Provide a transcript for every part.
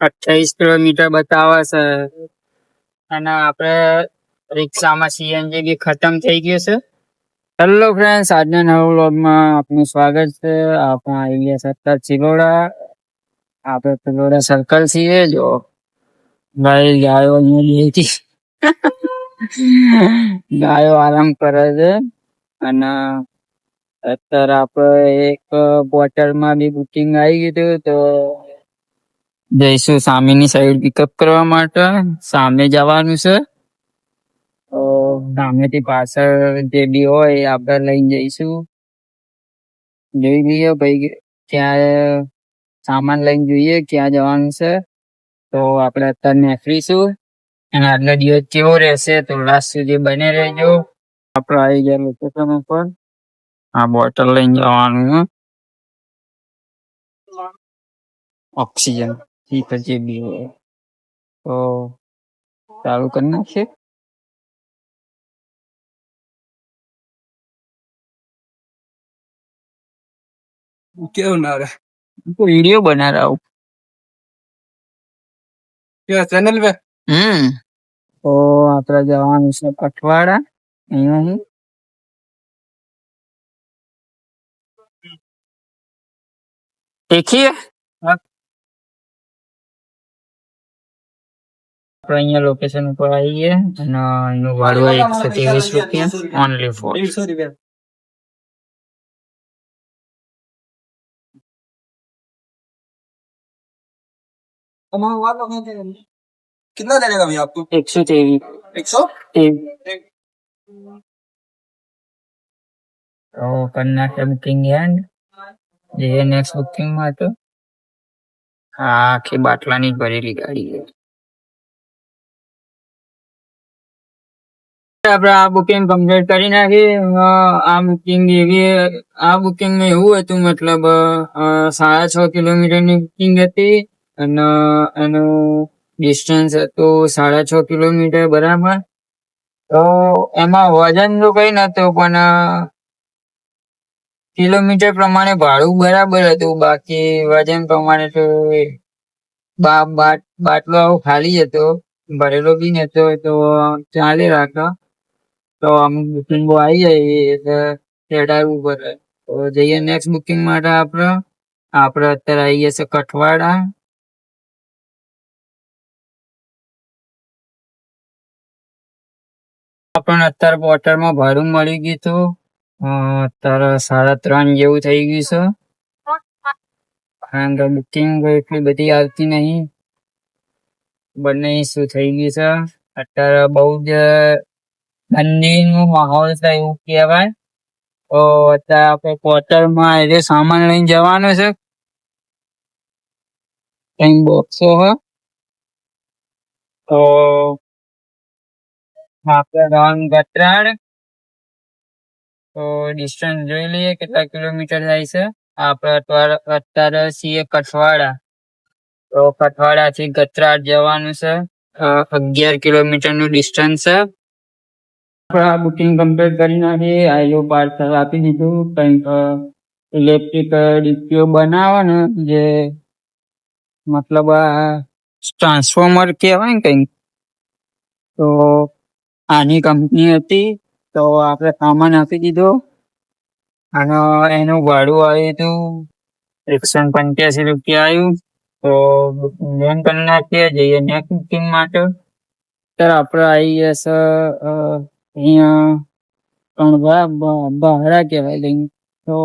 28 kilometre બતાવે છે અને આપણે રિક્ષામાં સીએનજી બી ખતમ થઈ ગયું છે. હેલો ફ્રેન્ડ્સ, આજના નવા વ્લોગમાં આપનું સ્વાગત છે. આપણે આવી ગયા છે અત્યારે ચિલોડા. આપણે ચિલોડા સર્કલ છીએ. જો ગાયો અહીંયા બેઠી ગાયો આરામ કરે છે અને અત્યારે આપણે એક બોટલમાં બી બુકિંગ આવી ગયું તો જઈશું સામેની સાઈડ પિકઅપ કરવા માટે. સામે જવાનું છે તો સામેથી પાછળ જે બી હોય એ આપણે લઈને જઈશું. જોઈ લઈએ ભાઈ, ત્યાં સામાન લઈને જોઈએ ક્યાં જવાનું છે. તો આપણે અત્યારે નીકળીશું અને આજનો દિવસ કેવો રહેશે તો લાસ્ટ સુધી બને રહેજો. આપણે આવી ગયા લોકેશન ઉપર. આ બોટલ લઈને જવાનું ઓક્સિજન જે બી હોય તો ચાલુ કરી નાખીએ. क्यों ना रहा वीडियो बना रहा हूँ. क्या चैनल पे તો આપણે જવાનું છે કઠવાડા. અહીંયાથી દેખીએ આપણે અહીંયા લોકેશન ઉપર આવીએ અને એનું ભાડું 123 રૂપિયા ઓનલી ફોર. 150 रुपया कितना लगेगा भैया आपको? 123. 100 તો કરી નાખીએ બુકિંગ એન્ડ જે નેક્સ્ટ બુકિંગ માં તો આખી બાટલાની જ ભરેલી ગાડી છે. આપણે આ બુકિંગ કમ્પ્લીટ કરી નાખી. આ બુકિંગ માં એવું હતું, મતલબ 6.5 કિલોમીટરની બુકિંગ હતી અને એનું ડિસ્ટન્સ હતું 6.5 કિલોમીટર બરાબર. તો એમાં વજન તો કઈ નતું પણ કિલોમીટર પ્રમાણે ભાડું બરાબર હતું. બાકી વજન પ્રમાણે તો બાટલો આવો ખાલી હતો, ભરેલો બી નતો તો ચાલી રાખો. તો અમુક બુકિંગ આવી જાય એટલે ચડાવવું પડે. તો જઈએ નેક્સ્ટ બુકિંગ માટે. આપણે અત્યારે આવી ગયા છે કઠવાડા. આપણને અત્યારે બોટલમાં ભાડું મળી ગયું હતું. અત્યારે 3.5 જેવું થઈ ગયું છે. કારણ કે બુકિંગ એટલી બધી આવતી નહીં. બંને શું થઈ ગયું છે અત્યારે બહુ જ મંદીનો માહોલ છે એવું કહેવાય. તો અત્યારે આપણે બોટલમાં એટલે સામાન લઈને જવાનો છે. કઈ બોક્સો છે તો આપણે જવાનું ગતરાડ. તો ડિસ્ટન્સ જોઈ લઈએ કેટલા કિલોમીટર જાય છે. આપણે અત્યારે છીએ કઠવાડા. તો કઠવાડા થી ગતરાડ જવાનું છે. 11 કિલોમીટર નું ડિસ્ટન્સ છે. આપણે આ બુકિંગ કમ્પ્લીટ કરી નાખી. આઈઓ પાર્સલ આપી દીધું. કંઈક ઇલેક્ટ્રિક ડીપીઓ બનાવે ને, જે મતલબ આ ટ્રાન્સફોર્મર કહેવાય ને કંઈક, તો આની કંપની હતી. તો આપણે સામાન આપી દીધો અને એનું ભાડું આવ્યું હતું 185 રૂપિયા આવ્યું. તો બુકિંગ કરી નાખીએ. જઈએ નેક્સ્ટ બુકિંગ માટે. અત્યારે આપણે આવી ગયા છે અહીંયા બહારા કહેવાય લઈને. તો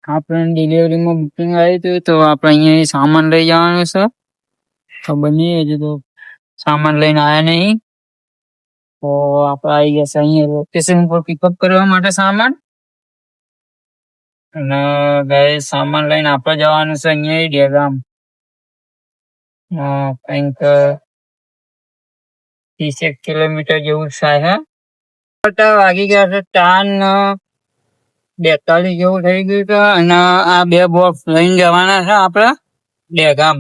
આપણે ડિલિવરીમાં બુકિંગ આવ્યું હતું તો આપણે અહીંયા સામાન લઈ જવાનું છે. ખબર નહીં હજુ તો સામાન લઈને આવ્યા નહીં. તો આપણે આવી ગયા છે અહીંયા લોકેશન પર પિકઅપ કરવા માટે સામાન. અને ગાય સામાન લઈને આપણે જવાનું છે અહીંયા ડેગામ. કંઈક 30 કિલોમીટર જેવું થાય. વાગી ગયા છે 4:42 જેવું થઈ ગયું છે અને આ 2 બોક્સ લઈને જવાના છે આપણે ડેગામ.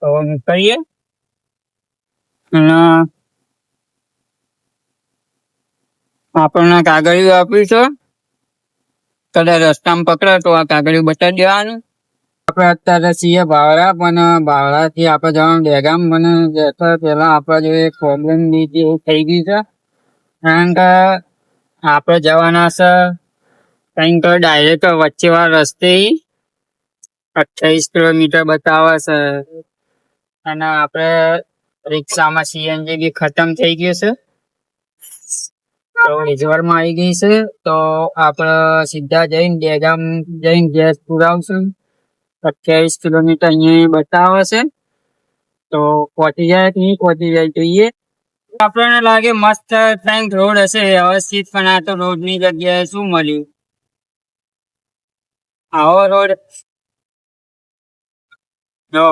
તો નીકળીએ. અને આપણને કાગળિયું આપ્યું છે. કદાચ રસ્તામાં પકડે તો આ કાગળિયું બતાવી દેવાનું. આપણે અત્યારે છીએ બાવળા, પણ બાવળા થી આપણે જવાનું દહેગામ. મને જતા પેલા આપડા જો એક પ્રોબ્લેમ જેવું થઈ ગયું છે, કારણ કે આપણે જવાના છે કંઈક ડાયરેક્ટ વચ્ચે વાળા રસ્તે 28 કિલોમીટર બતાવે છે, અને આપણે રિક્ષામાં સીએનજી બી ખતમ થઈ ગયું છે, તો રિઝવરમાં આવી ગઈ છે. તો આપણે સીધા જઈને દહેગામ જઈને ગેસ પુરાવશું. 28 કિલોમીટર અહીંયા બતાવે છે, તો પહોંચી જાય કે નહીં પહોંચી જાય જોઈએ. આપણને લાગે મસ્ત કંઈક રોડ હશે વ્યવસ્થિત, પણ આ તો રોડ ની જગ્યાએ શું મળ્યું, આવો રોડ જો.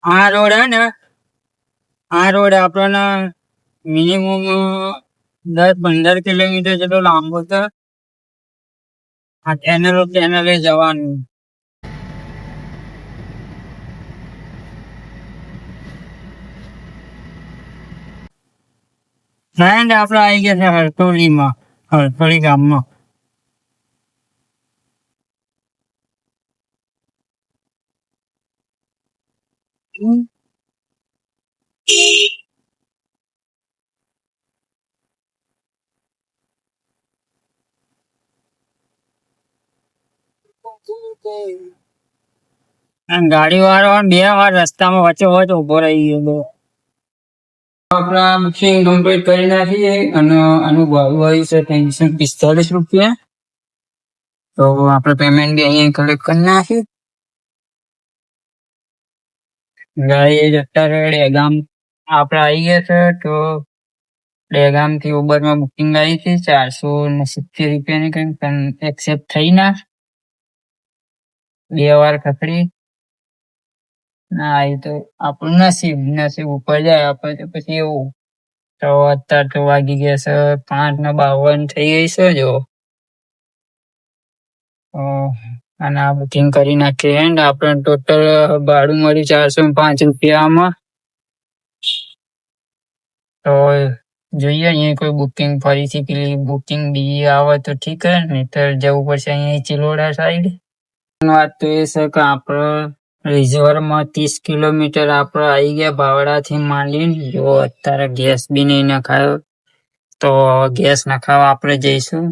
આ રોડ હે ને, આ રોડ આપણને મિનિમમ 10-15 કિલોમીટર જેટલો લાંબો છે. આ કેનલે જવાનું. ફ્રેન્ડ આપણે આવી ગયા છે હરતોલી ગામમાં. ગાડી વાળો 2 વાર રસ્તામાં વચ્ચે હોય તો ઉભો રહી ગયો. આપણા બુકિંગ કમ્પ્લીટ કરી નાખીએ, અને આનું ભાવ આવ્યું છે 345 રૂપિયા. તો આપણે પેમેન્ટ બી અહીંયા કલેક્ટ કરી નાખી. ગાડી જતા રહે દહેગામ. આપણે આવી ગયા છે, તો દહેગામ થી ઉબર માં બુકિંગ આવી હતી 470 રૂપિયાની, કંઈક પણ એક્સેપ્ટ થઈ ના. 2 વાર ખખડી ના, એ તો આપણું નસીબ ઉપર જાય આપણે તો પછી એવું. તો અત્યારે તો વાગી ગયા છે 5:52 થઈ ગઈ છે જો. અને આ બુકિંગ કરી નાખીએ, એન્ડ આપણે ટોટલ ભાડું મળ્યું 405 રૂપિયામાં. તો જોઈએ અહીંયા કોઈ બુકિંગ ફરીથી પેલી બુકિંગ બીજી આવે તો ઠીક હે, નહીં તો જવું પડશે અહીંયા ચિલોડા સાઈડ. વાત તો એ છે કે આપણે રિઝર્વમાં 30 કિલોમીટર આપણે આવી ગયા બાવળાથી માંડીને. જો અત્યારે ગેસ બી નહીં નખાયો, તો ગેસ નખાવા આપણે જઈશું.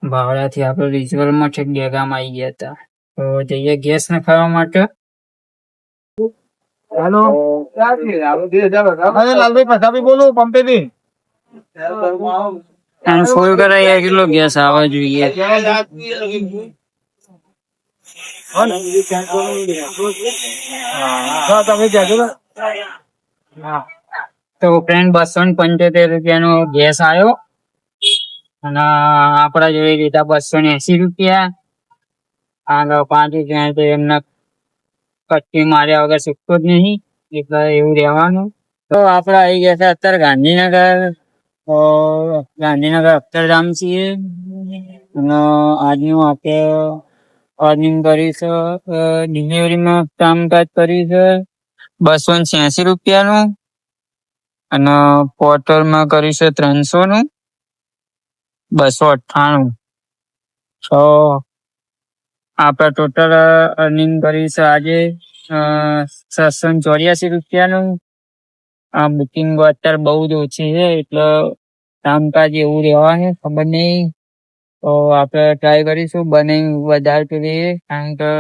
બાવળાથી આપણે રિઝર્વમાં છે દહેગામ આવી ગયા હતા, તો જઈએ ગેસ નખાવા માટે. हेलो अरे लालभाई पसाबी बोलो पंपे भी અને ફૂલ કરાય કેટલો ગેસ આવવા જોઈએ. તો ફ્રેન્ડ 275 રૂપિયાનો ગેસ આવ્યો, અને આપડા જોઈ લીધા 280 રૂપિયા. આગળ 5 રૂપિયા તો એમને કચ્છી માર્યા વગર શીખતો જ નહીં, એટલે એવું રહેવાનું. તો આપડે આવી ગયા છે અત્યારે ગાંધીનગર. ગાંધીનગર અક્ષરધામ છીએ, અને આજનું આપણે અર્નિંગ કરી છે, ડિલિવરીમાં કામકાજ કર્યું છે 286 રૂપિયાનું, અને પોર્ટલમાં કર્યું છે 300 નું, 298. તો આપણે ટોટલ અર્નિંગ કરી છે આજે 784 રૂપિયાનું. આ બુકિંગ અત્યારે બહુ જ ઓછી છે, એટલે કામકાજ એવું રહેવાનું ખબર નહીં. તો આપણે ટ્રાય કરીશું બને વધારે કરીએ, કારણ કે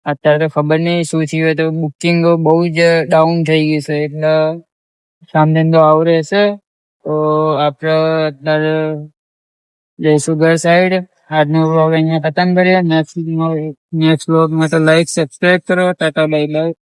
અત્યારે તો ખબર નહીં શું થયું, તો બુકિંગ બહુ જ ડાઉન થઈ ગયું છે, એટલે સામને તો આવું રહેશે. તો આપણે અત્યારે જઈશું ઘર સાઈડ. આજનો વ્લોગ અહીંયા ખતમ કરીએ. નેક્સ્ટ વ્લોગમાં તો લાઈક સબસ્ક્રાઈબ કરો. Tata bye bye.